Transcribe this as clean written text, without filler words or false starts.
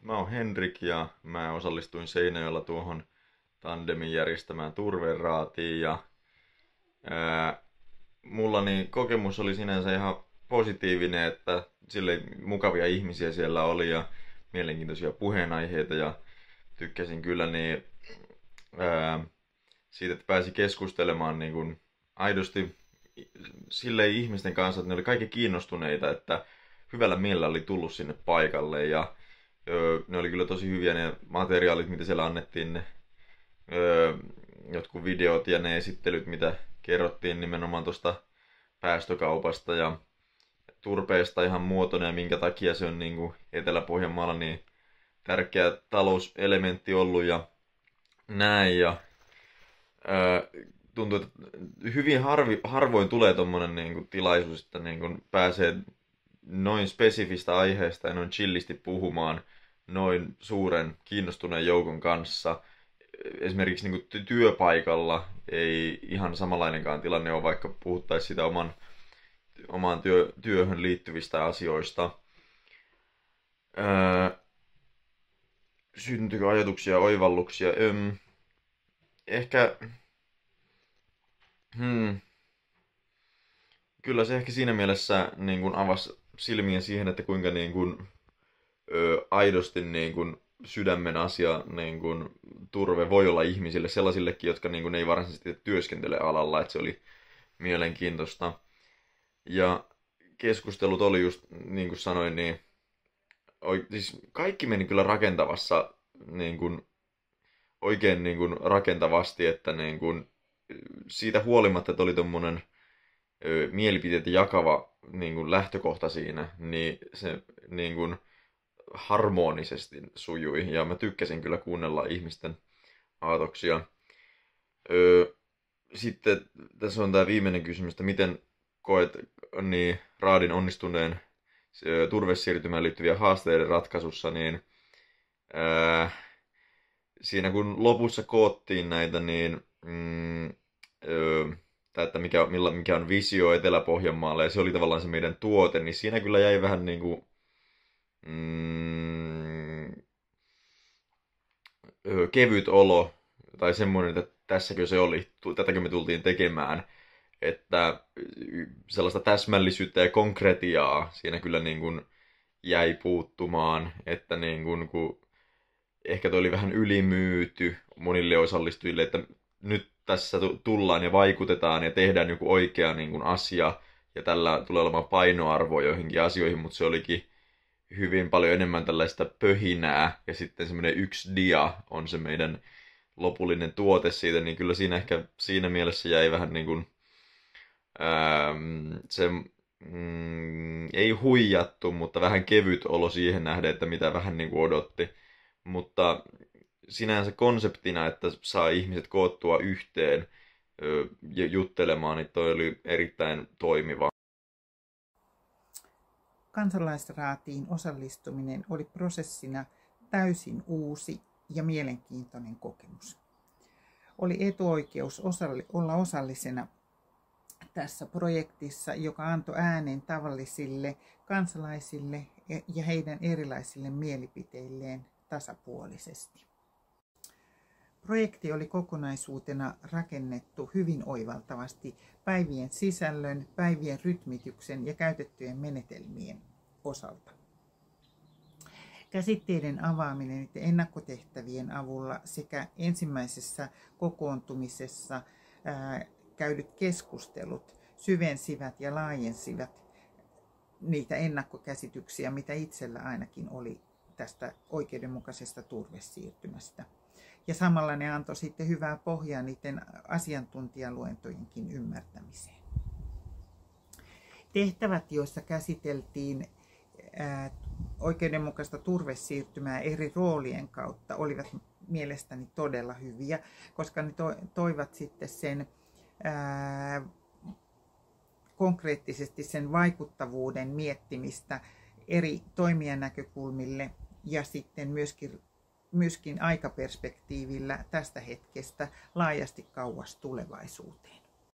Mä oon Henrik ja mä osallistuin Seinäjoella tuohon Tandemin järjestämään turveraatiin ja ää, mulla niin kokemus oli sinänsä ihan positiivinen, että sille mukavia ihmisiä siellä oli ja mielenkiintoisia puheenaiheita ja tykkäsin kyllä niin ää, siitä, että pääsi keskustelemaan niin kuin aidosti silleen ihmisten kanssa, että ne oli kaikki kiinnostuneita, että hyvällä mielellä oli tullut sinne paikalle ja ne oli kyllä tosi hyviä ne materiaalit, mitä siellä annettiin, ne jotkut videot ja ne esittelyt, mitä kerrottiin nimenomaan tuosta päästökaupasta ja turpeesta ihan muotona ja minkä takia se on niin kuin Etelä-Pohjanmaalla niin tärkeä talouselementti ollut ja näin. Ja tuntuu, että hyvin harvoin tulee tommonen niin kuin tilaisuus, että niin kuin pääsee noin spesifistä aiheesta ja noin chillisti puhumaan noin suuren kiinnostuneen joukon kanssa. Esimerkiksi niin kuin työpaikalla ei ihan samanlainenkaan tilanne ole, vaikka puhuttaisiin sitä omaan työhön liittyvistä asioista. Syntyykö ajatuksia, oivalluksia? Ehkä kyllä se ehkä siinä mielessä niin kuin avasi silmiä siihen, että kuinka niin kuin, aidosti niin kuin, sydämen asia niin kuin, turve voi olla ihmisille, sellaisillekin, jotka niin kuin, ei varsinaisesti työskentele alalla, että se oli mielenkiintoista. Ja keskustelut oli just, niin kuin sanoin, niin siis kaikki meni kyllä rakentavassa, niin kuin, oikein niin kuin, rakentavasti, että niin kuin, siitä huolimatta, että oli tommonen mielipiteitä jakava niin kuin lähtökohta siinä, niin se niin kuin harmonisesti sujui. Ja mä tykkäsin kyllä kuunnella ihmisten aatoksia. Sitten tässä on tämä viimeinen kysymys, että miten koet niin raadin onnistuneen turvesiirtymään liittyviä haasteiden ratkaisussa, niin siinä kun lopussa koottiin näitä, niin että mikä on visio Etelä-Pohjanmaalle, ja se oli tavallaan se meidän tuote, niin siinä kyllä jäi vähän niin kuin, kevyt olo, tai semmoinen, että tässäkö se oli, tätäkö me tultiin tekemään, että sellaista täsmällisyyttä ja konkretiaa siinä kyllä niin kuin jäi puuttumaan, että niin kuin, kun ehkä toi oli vähän ylimyyty monille osallistujille, että nyt tässä tullaan ja vaikutetaan ja tehdään joku oikea niin kuin asia ja tällä tulee olemaan painoarvoa joihinkin asioihin, mutta se olikin hyvin paljon enemmän tällaista pöhinää ja sitten semmoinen yksi dia on se meidän lopullinen tuote siitä, niin kyllä siinä ehkä siinä mielessä jäi vähän niin kuin se ei huijattu, mutta vähän kevyt olo siihen nähden, että mitä vähän niin kuin odotti. Mutta sinänsä konseptina, että saa ihmiset koottua yhteen ja juttelemaan, niin toi oli erittäin toimiva. Kansalaisraatiin osallistuminen oli prosessina täysin uusi ja mielenkiintoinen kokemus. Oli etuoikeus olla osallisena tässä projektissa, joka antoi äänen tavallisille kansalaisille ja heidän erilaisille mielipiteilleen tasapuolisesti. Projekti oli kokonaisuutena rakennettu hyvin oivaltavasti päivien sisällön, päivien rytmityksen ja käytettyjen menetelmien osalta. Käsitteiden avaaminen ja ennakkotehtävien avulla sekä ensimmäisessä kokoontumisessa käydyt keskustelut syvensivät ja laajensivat niitä ennakkokäsityksiä, mitä itsellä ainakin oli tästä oikeudenmukaisesta turvesiirtymästä. Ja samalla ne antoi sitten hyvää pohjaa niiden asiantuntijaluentojenkin ymmärtämiseen. Tehtävät, joissa käsiteltiin oikeudenmukaista turvesiirtymää eri roolien kautta, olivat mielestäni todella hyviä, koska ne toivat sitten sen konkreettisesti sen vaikuttavuuden miettimistä eri toimijan näkökulmille ja sitten myöskin aikaperspektiivillä tästä hetkestä laajasti kauas tulevaisuuteen.